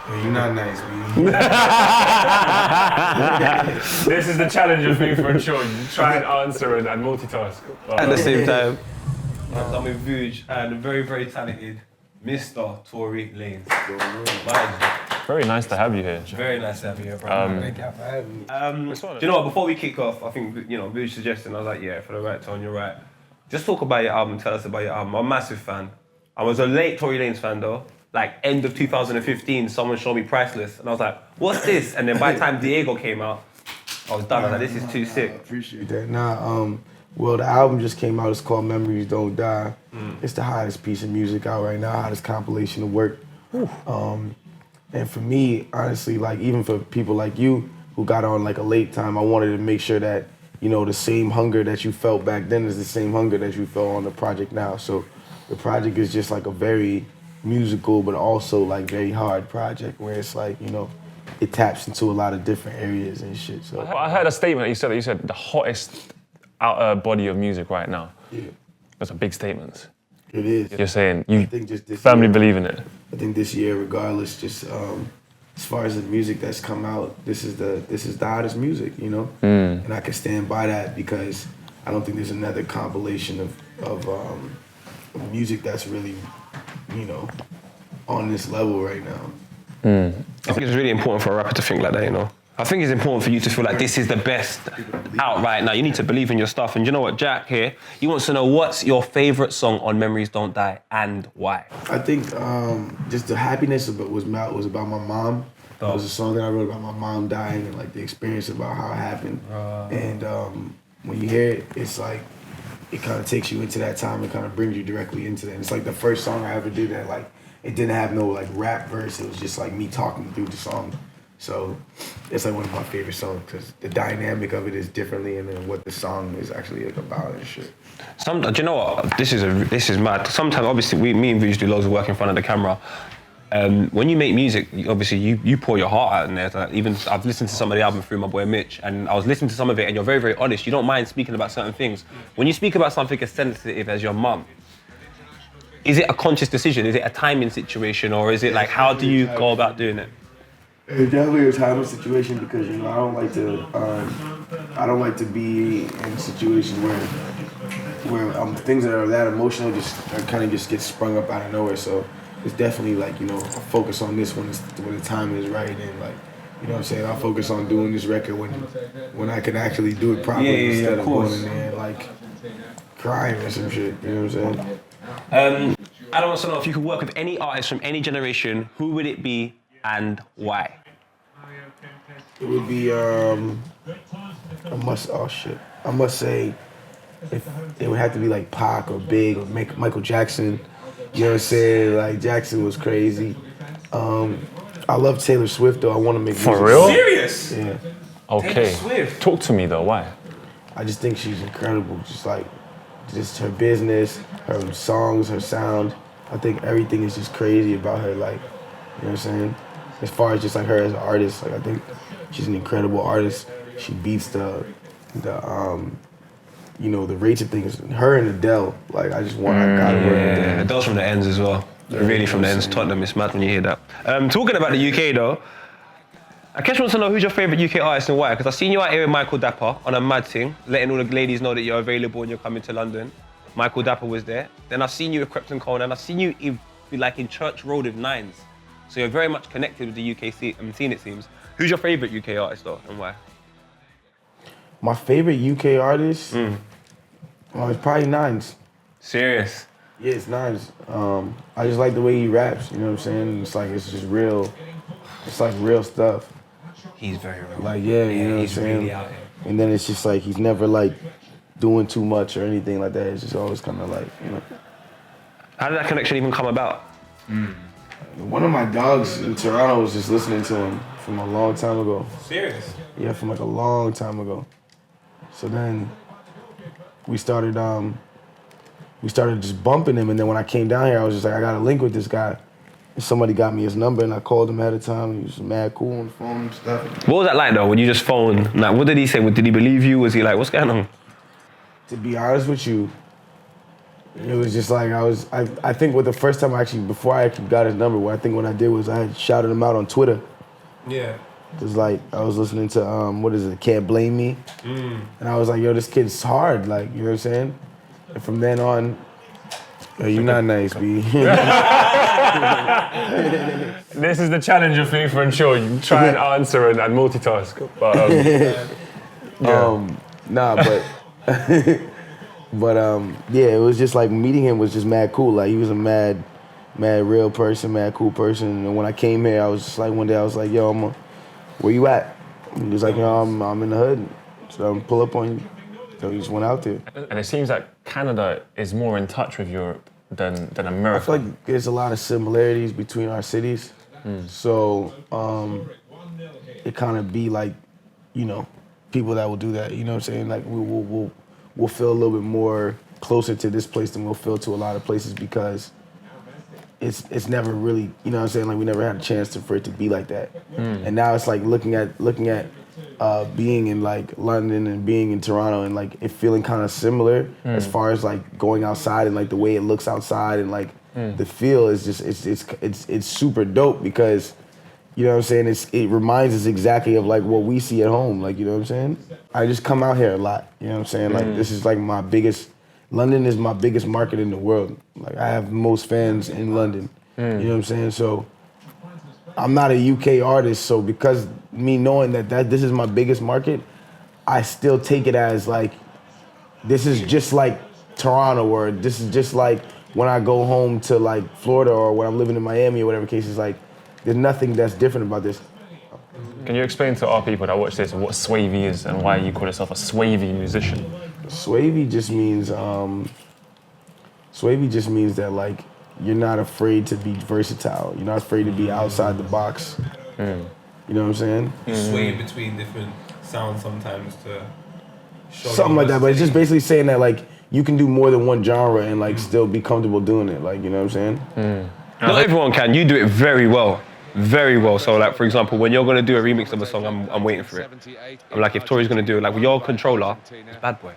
Yo, you're not nice, man. This is the challenge of being for a show. You try and answer and multitask. At the same time, I'm with Vuj and very, very talented Mr. Tory Lanez. Very nice to have you here. Very nice to have you here, bro. Thank you for having me. Do you know what? Before we kick off, I think Vuj suggested, and I was like, yeah, for the right tone, you're right. Just talk about your album. Tell us about your album. I'm a massive fan. I was a late Tory Lanez fan though. Like end of 2015, someone showed me Priceless, and I was like, what's this? And then by the time Diego came out, I was done. I was like, this is too sick. I appreciate that. Well, the album just came out. It's called Memories Don't Die. It's the hottest piece of music out right now, hottest compilation of work. And for me, honestly, like even for people like you who got on like a late time, I wanted to make sure that, you know, the same hunger that you felt back then is the same hunger that you felt on the project now. So the project is just like a very musical, but also like very hard project where it's like, you know, it taps into a lot of different areas and shit. So I heard a statement that you said the hottest outer body of music right now. Yeah. Those are big statements. It is. You're saying you think just this firmly year- believe in it. I think this year, regardless, just as far as the music that's come out, this is the hottest music, you know. And I can stand by that because I don't think there's another compilation of music that's really, you know, on this level right now. I think it's really important for a rapper to think like that, you know. I think it's important for you to feel like this is the best out right now. You need to believe in your stuff. And you know what, Jack here, he wants to know what's your favorite song on Memories Don't Die and why? I think just the happiness was about my mom. It was a song that I wrote about my mom dying and like the experience about how it happened. And when you hear it, it's like, it kind of takes you into that time and kind of brings you directly into that. It's like the first song I ever did that like, it didn't have no like rap verse. It was just like me talking through the song. So it's like one of my favorite songs because the dynamic of it is differently and then what the song is actually like about and shit. Do you know what? This is mad. Sometimes, obviously, me and Vuj do loads of work in front of the camera. When you make music, obviously, you pour your heart out in there. Like, even I've listened to some of the album through my boy Mitch, and I was listening to some of it, and you're very, very honest. You don't mind speaking about certain things. When you speak about something as sensitive as your mum, is it a conscious decision? Is it a timing situation, or is it like, how do you go about doing it? It's definitely a timely situation because, you know, I don't like to be in a situation where things that are that emotional just kind of just get sprung up out of nowhere. So it's definitely like, you know, I'll focus on this when the time is right and like, you know what I'm saying? I'll focus on doing this record when I can actually do it properly instead of going in there and like crying or some shit. You know what I'm saying? Adam wants to know if you could work with any artist from any generation, who would it be and why? It would be I must say it would have to be like Pac or Big or Michael Jackson. You know what I'm saying? Like Jackson was crazy. I love Taylor Swift though. I want to make For music. real? Serious? Yeah. Okay. Taylor Swift. Talk to me though. Why? I just think she's incredible. Just her business, her songs, her sound. I think everything is just crazy about her. Like, you know what I'm saying? As far as just like her as an artist, like I think she's an incredible artist. She beats the rates of things. Her and Adele, like I gotta work with them. Adele's from the ends as well. Really from the ends. Tottenham, it's mad when you hear that. Talking about the UK though, Akesh wants to know who's your favourite UK artist and why, because I've seen you out here with Michael Dapper on a mad thing, letting all the ladies know that you're available and you're coming to London. Michael Dapper was there. Then I've seen you with Krypton Cone and I've seen you in Church Road with Nines. So you're very much connected with the UK scene, it seems. Who's your favourite UK artist though and why? My favorite UK artist? It's probably Nines. Serious? Yeah, it's Nines. I just like the way he raps, you know what I'm saying? It's just real. It's like real stuff. He's very real. Like, yeah, you know what I'm he's saying? really out here. And then it's just like, he's never like doing too much or anything like that. It's just always kind of like, you know. How did that connection even come about? One of my dogs in Toronto was just listening to him from a long time ago. Serious? Yeah, from like a long time ago. So then we started just bumping him, and then when I came down here, I was just like, I got a link with this guy. And somebody got me his number, and I called him ahead of time. He was mad cool on the phone and stuff. What was that like though, when you just phoned? Like, what did he say? Did he believe you? Was he like, what's going on? To be honest with you, It was just like I think with the first time before I actually got his number, what I did was I had shouted him out on Twitter. Yeah. Cause like I was listening to what is it, Can't Blame Me, and I was like, yo, this kid's hard, like, you know what I'm saying? And from then on, yo, you're not nice, B. This is the challenge of FIFA and Shaw. You try and answer and multitask. But, Nah, but yeah, it was just like meeting him was just mad cool. Like he was a mad real person, mad cool person. And when I came here, I was just like, one day I was like, yo, where you at? And he was like, yo, I'm in the hood. So I'm pull up on you. So he just went out there. and it seems like Canada is more in touch with Europe than America. I feel like there's a lot of similarities between our cities. So it kind of be like, you know, people that will do that. You know what I'm saying? Like we'll feel a little bit more closer to this place than we'll feel to a lot of places because it's never really, you know what I'm saying? Like we never had a chance for it to be like that. And now it's like looking at being in like London and being in Toronto and like it feeling kind of similar as far as like going outside and like the way it looks outside and like the feel is just it's super dope because you know what I'm saying, it reminds us exactly of like what we see at home, like, you know what I'm saying? I just come out here a lot, you know what I'm saying? Like this is like London is my biggest market in the world. Like I have the most fans in London, you know what I'm saying? So I'm not a UK artist, so because me knowing that this is my biggest market, I still take it as like, this is just like Toronto, or this is just like when I go home to like Florida or when I'm living in Miami or whatever case is like, there's nothing that's different about this. Can you explain to our people that watch this what swavey is and why you call yourself a swavey musician? Swavey just means that like, you're not afraid to be versatile. You're not afraid to be outside the box. You know what I'm saying? Sway between different sounds sometimes to show Something like that, but it's just basically saying that like you can do more than one genre and like still be comfortable doing it. Like, you know what I'm saying? Not everyone can. You do it very well. Very well. So like, for example, when you're going to do a remix of a song, I'm waiting for it. I'm like, if Tory's going to do it, like with your controller, it's Bad Boy.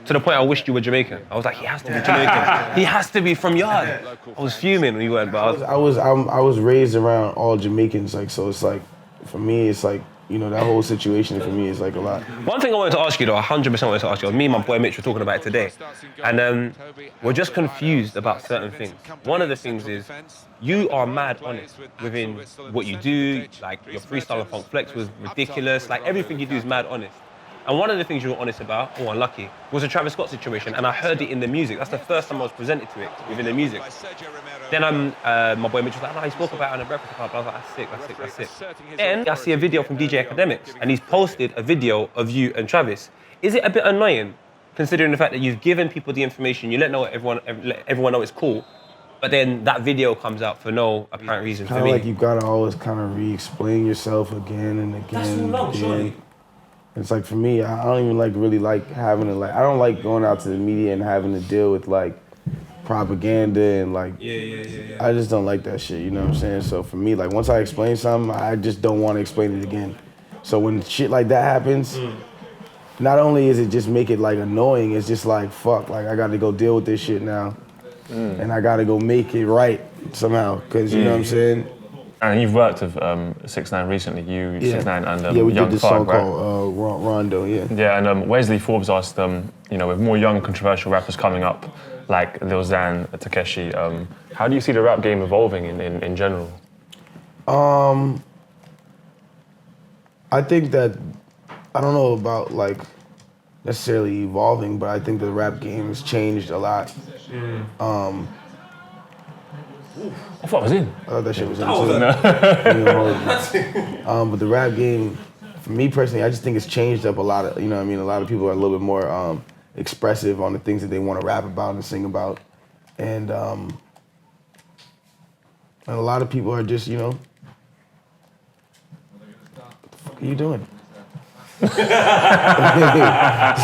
To the point I wished you were Jamaican. I was like, he has to be Jamaican. He has to be from Yard. I was fuming when you went, but I was raised around all Jamaicans, like, so it's like, for me, it's like, you know, that whole situation for me is like a lot. One thing I wanted to ask you though, 100% wanted to ask you, me and my boy Mitch were talking about it today, and we're just confused about certain things. One of the things is, you are mad honest within what you do, like your freestyle and funk flex was ridiculous, like everything you do is mad honest. And one of the things you were honest about, or unlucky, was the Travis Scott situation, and I heard it in the music. That's the first time I was presented to it within the music. Then my boy Mitch was like, no, he spoke about it on a Breakfast Club. I was like, that's sick. Then I see a video from DJ Academics, and he's posted a video of you and Travis. Is it a bit annoying, considering the fact that you've given people the information, you let everyone know it's cool, but then that video comes out for no apparent reason for me? Kind of like you gotta always kind of re-explain yourself again and again and again. It's like, for me, I don't even really like having to I don't like going out to the media and having to deal with like propaganda and like, I just don't like that shit, you know what I'm saying? So for me, like once I explain something, I just don't want to explain it again. So when shit like that happens, not only is it just make it like annoying, it's just like, fuck, like I gotta go deal with this shit now. And I gotta go make it right somehow, cause you know what I'm saying? And you've worked with 6ix9ine recently, 6ix9ine and yeah, we Young did this Thug, song right? called Rondo, yeah. Yeah, and Wesley Forbes asked, you know, with more young controversial rappers coming up, like Lil Xan, Takeshi, how do you see the rap game evolving in general? I think that, I don't know about like necessarily evolving, but I think the rap game has changed a lot. I thought I was in. I thought that shit was in too. But the rap game, for me personally, I just think it's changed up a lot. Of, you know what I mean? A lot of people are a little bit more expressive on the things that they want to rap about and sing about. And a lot of people are just, you know, what the fuck are you doing?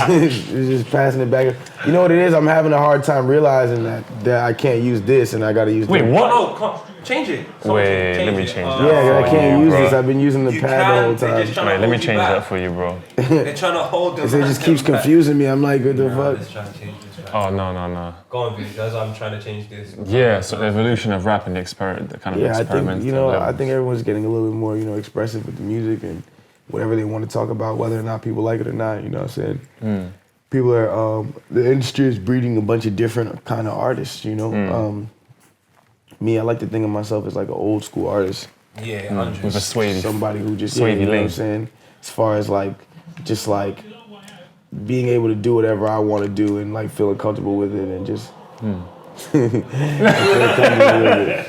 It's just passing it back. You know what it is? I'm having a hard time realizing that I can't use this and I gotta use Wait, this. what? No, come, change it. Someone Wait, let me it. change Oh, that. Yeah, I can't use bro. this. I've been using the You pad the can, whole they're just time. trying Wait, to let me hold you change back. that for you, bro. They're trying to hold the It just man keeps back. confusing me. I'm like, what the Nah, fuck? let's try to change this. Right? Oh, no. Go on, Vuj. That's why I'm trying to change this. Yeah, so the evolution of rap and the experiment, the kind of Yeah, I experiment. think I think everyone's getting a little bit more expressive with the music and whatever they want to talk about, whether or not people like it or not. You know what I'm saying? People are the industry is breeding a bunch of different kind of artists. Me, I like to think of myself as like an old school artist, Yeah, with a 100. swavey. somebody who just Swavey you know what lane. I'm saying. As far as like just like being able to do whatever I want to do and like feeling comfortable with it and just feeling comfortable with it.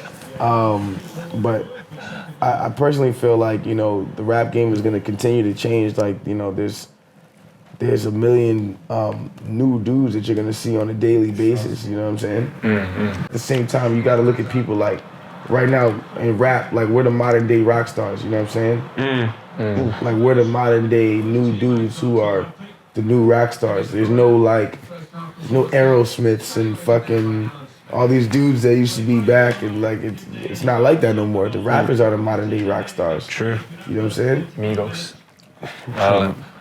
But I personally feel like the rap game is going to continue to change. Like there's a million new dudes that you're going to see on a daily basis. You know what I'm saying? At the same time, you got to look at people like right now in rap, like we're the modern day rock stars. You know what I'm saying? Like we're the modern day new dudes who are the new rock stars. There's no Aerosmiths and fucking all these dudes that used to be back, and like it's not like that no more. The rappers are the modern day rock stars. True. You know what I'm saying? Migos.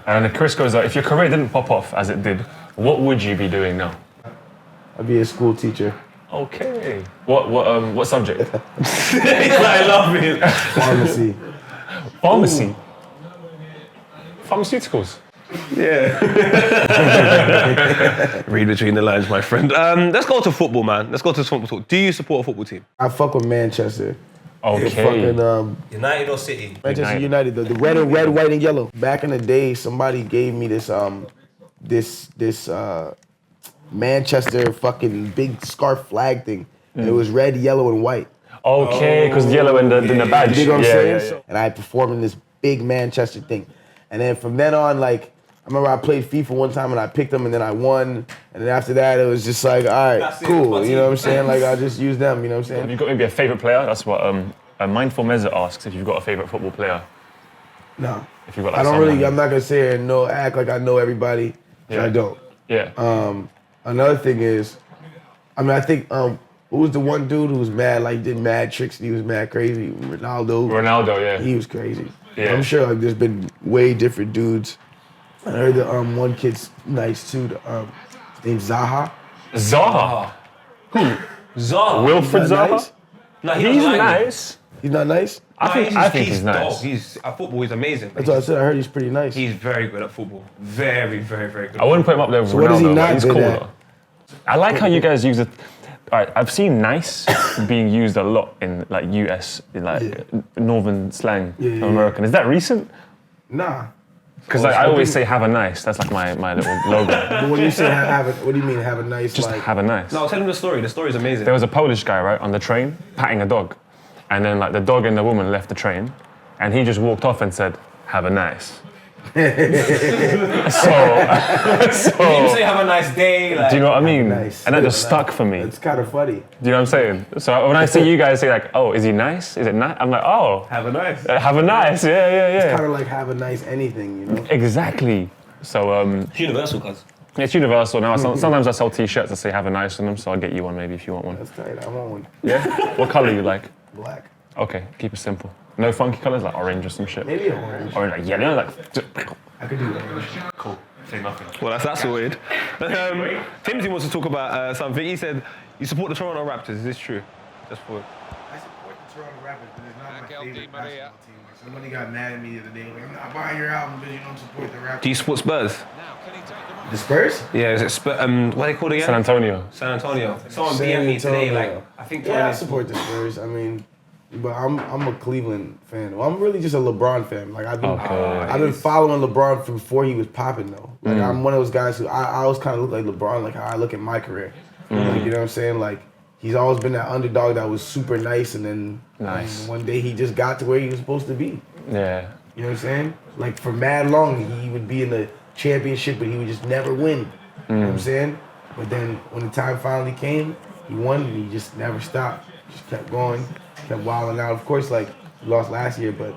And Chris goes, if your career didn't pop off as it did, what would you be doing now? I'd be a school teacher. Okay. What subject? I love it. Pharmacy. Pharmacy. Pharmaceuticals. Read between the lines, my friend. Let's go to football, man. Let's go to football talk. Do you support a football team? I fuck with Manchester. Okay. Fucking United or City? Manchester United, the red, white, and yellow. Back in the day, somebody gave me this Manchester fucking big scarf flag thing. And it was red, yellow, and white. Okay, because yellow in the badge. You dig what I'm saying? Yeah. And I performed in this big Manchester thing. And then from then on, like, I remember I played FIFA one time and I picked them and then I won. And then after that, it was just like, all right, That's it, cool. that's You know it. what I'm saying? Like, I just use them, you know what I'm Have saying? you got maybe a favourite player? That's what Mindful Meza asks if you've got a favourite football player. No. If you've got like I don't someone. really, I'm not gonna sit here and act like I know everybody. Yeah. I don't. Yeah. Another thing is, I think, who was the one dude who was mad, like did mad tricks and he was mad crazy? Ronaldo, yeah. He was crazy. Yeah. I'm sure like there's been way different dudes. I heard the one kid's nice too. His name's Zaha. Zaha. Zaha. Wilfred Is that Zaha. nice? No, He's doesn't like me. nice. He's not nice? I think he's nice. Dope. He's at football. He's amazing. That's what I said. I heard he's pretty nice. He's very good at football. Very, very, very good. I wouldn't put him up there with So what Ronaldo, is he but not he's good cool at? though. I like how you guys use it. All right, I've seen nice being used a lot in like US, in like northern slang Yeah, yeah, American. Is that recent? Nah. Because I always say have a nice. That's like my little logo. But when you say what do you mean have a nice Just like? have a nice. No, tell him the story. The story's amazing. There was a Polish guy, right, on the train, patting a dog. And then like the dog and the woman left the train and he just walked off and said, have a nice. so You say have a nice day. Like, do you know what I mean? nice. And that just stuck for me. It's kind of funny. Do you know what I'm saying? So when I see you guys say like, oh, is he nice? Is it nice? I'm like, oh, Have a nice. have a nice. Yeah. Kind of like have a nice anything, you know? Exactly. So It's universal, cuz. it's universal now. Sometimes I sell t-shirts that say have a nice on them, so I'll get you one maybe if you want one. That's tight. I want one. Yeah? What color you like? Black. Okay, keep it simple. No funky colors like orange or some shit. Maybe orange. Or like yellow, like I could do orange. cool. Say nothing. Well, that's weird. Timothy wants to talk about something. He said, you support the Toronto Raptors. Is this true? Just for... I support the Toronto Raptors, but it's not my favorite basketball team. Somebody got mad at me the other day. Like, I'm not buying your album because you don't support the Raptors. Do you support Spurs? The Spurs? Yeah, is it Spurs? What are they called again? San Antonio. San Antonio. Someone San BM'd me today, Antonio. like, I think Yeah, I Toronto- support the Spurs. I mean, but I'm a Cleveland fan. Well, I'm really just a LeBron fan. Like I've been following LeBron from before he was popping though. Like I'm one of those guys who I always kind of look like LeBron, like how I look at my career. Like, you know what I'm saying? Like he's always been that underdog that was super nice, and then one day he just got to where he was supposed to be. Yeah. You know what I'm saying? Like for mad long, he would be in the championship, but he would just never win. You know what I'm saying? But then when the time finally came, he won, and he just never stopped. Just kept going, kept wilding out. Of course, like he lost last year, but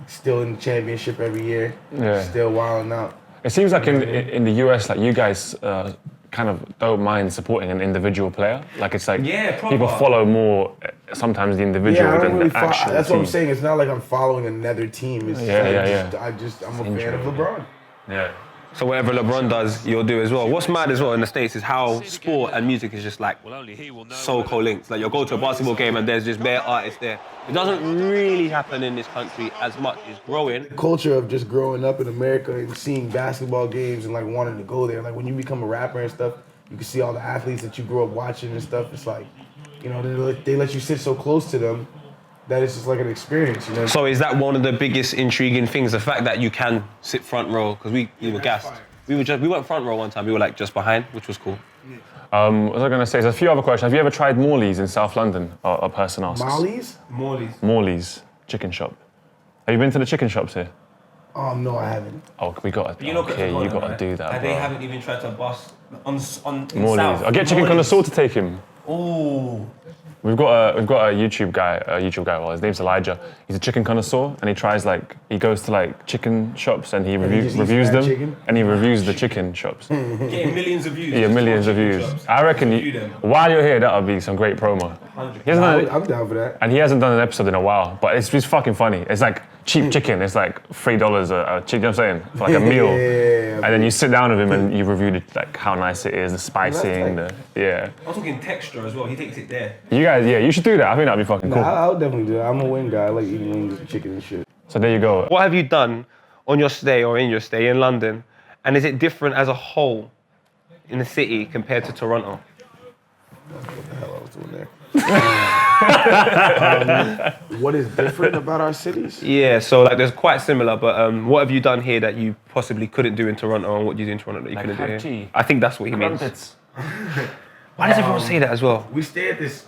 still in the championship every year. Yeah. Still wilding out. It seems like in the US, like you guys kind of don't mind supporting an individual player. Like it's like people follow more sometimes the individual Yeah, I don't than really the actual that's team. what I'm saying. It's not like I'm following another team. It's I'm a fan of LeBron. Yeah. So whatever LeBron does, you'll do as well. What's mad as well in the States is how sport and music is just like so co-linked. Like you'll go to a basketball game and there's just bare artists there. It doesn't really happen in this country as much. It's growing. Culture of just growing up in America and seeing basketball games and like wanting to go there. Like when you become a rapper and stuff, you can see all the athletes that you grew up watching and stuff. It's like, you know, they let you sit so close to them that it's just like an experience, you know? So is that one of the biggest intriguing things, the fact that you can sit front row? Because we were gassed. We went front row one time. We were like just behind, which was cool. What was I going to say? There's a few other questions. Have you ever tried Morley's in South London? A person asks. Molly's? Morley's chicken shop. Have you been to the chicken shops here? No, I haven't. Oh, we got to. You know, Okay, you got to do that, and bro. they haven't even tried to bust on Morley's. South. I'll get chicken connoisseur to take him. Ooh. We've got a YouTube guy. Well, his name's Elijah. He's a chicken connoisseur, and he goes to like chicken shops and he reviews them, chicken? and he reviews the chicken shops. Getting millions of views. Yeah, millions of views. I reckon while you're here, that'll be some great promo. I'm down for that. And he hasn't done an episode in a while, but it's just fucking funny. It's like cheap chicken. It's like $3 a chicken. You know what I'm saying? For like a meal. And then you sit down with him and you review like how nice it is, the spicing, I'm talking texture as well. He takes it there. You guys, you should do that. I think that'd be fucking cool. I'll definitely do that. I'm a wing guy. I like eating wings and chicken and shit. So there you go. What have you done on your stay or in your stay in London? And is it different as a whole in the city compared to Toronto? What the hell I was doing there? What is different about our cities? Yeah, so like there's quite similar, but what have you done here that you possibly couldn't do in Toronto, and what do you do in Toronto that you couldn't do here? tea. I think that's what he means. Why does everyone say that as well? We stay at this.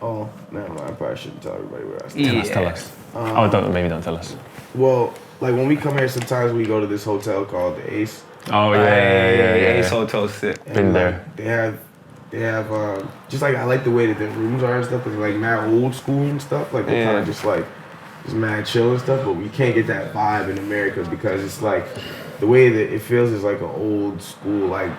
Oh, never mind. I probably shouldn't tell everybody where I stay. Yeah. Tell us. Maybe don't tell us. Well, like when we come here, sometimes we go to this hotel called the Ace. Oh yeah. Ace Hotel's sick. And, Been like, there. They have just like I like the way that the rooms are and stuff. It's like mad old school and stuff. Like they're kind of just mad chill and stuff. But we can't get that vibe in America because it's like the way that it feels is like an old school like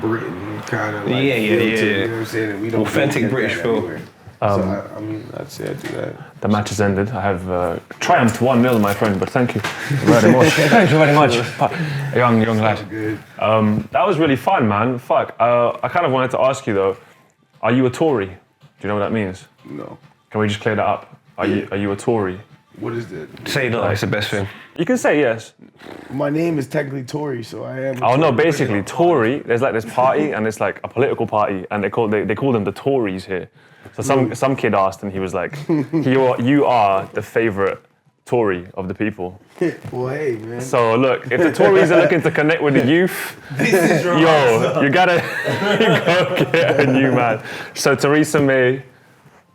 Britain kind of like feel to it, you know what I'm saying? And we don't Authentic get British that feel. everywhere. So I mean, I'd say I do that. The match has ended. I have triumphed 1-0, my friend, but thank you very much. Thank you very much. Young lad. Good. That was really fun, man. Fuck. I kind of wanted to ask you though, are you a Tory? Do you know what that means? No. Can we just clear that up? Are you a Tory? What is that? Say no, it's the best thing. You can say yes. My name is technically Tory, so I am. Oh no, basically Tory. There's like this party, and it's like a political party, and they call them the Tories here. So some kid asked, and he was like, "You are the favorite Tory of the people." Well, hey, man. So look, if the Tories are looking to connect with the youth, you gotta go get a new man. So Theresa May,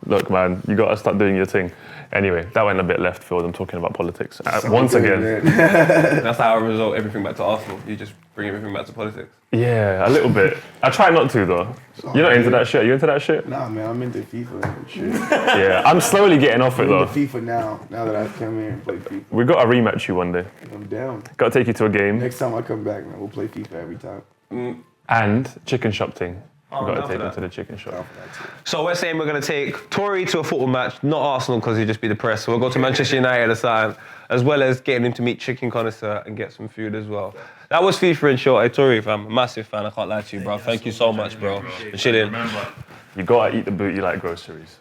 look, man, you gotta start doing your thing. Anyway, that went a bit left field. I'm talking about politics once again. That's how I result everything back to Arsenal. You just bring everything back to politics. Yeah, a little bit. I try not to though. You're not into that shit. Are you into that shit? Nah, man, I'm into FIFA and shit. Yeah, I'm slowly getting off it I'm though. into FIFA now that I've come here and played FIFA. We got to rematch you one day. I'm down. Got to take you to a game. Next time I come back, man, we'll play FIFA every time. And chicken shop thing. We got down to take for him that. to the chicken shop. So we're saying we're going to take Tory to a football match, not Arsenal because he'd just be depressed. So we'll go to Manchester United or something, as well as getting him to meet Chicken Connoisseur and get some food as well. That was FIFA in short. Hey, Tory, fam, massive fan. I can't lie to you, bro. Thank you so much, bro, for chilling. You got to eat the booty like groceries.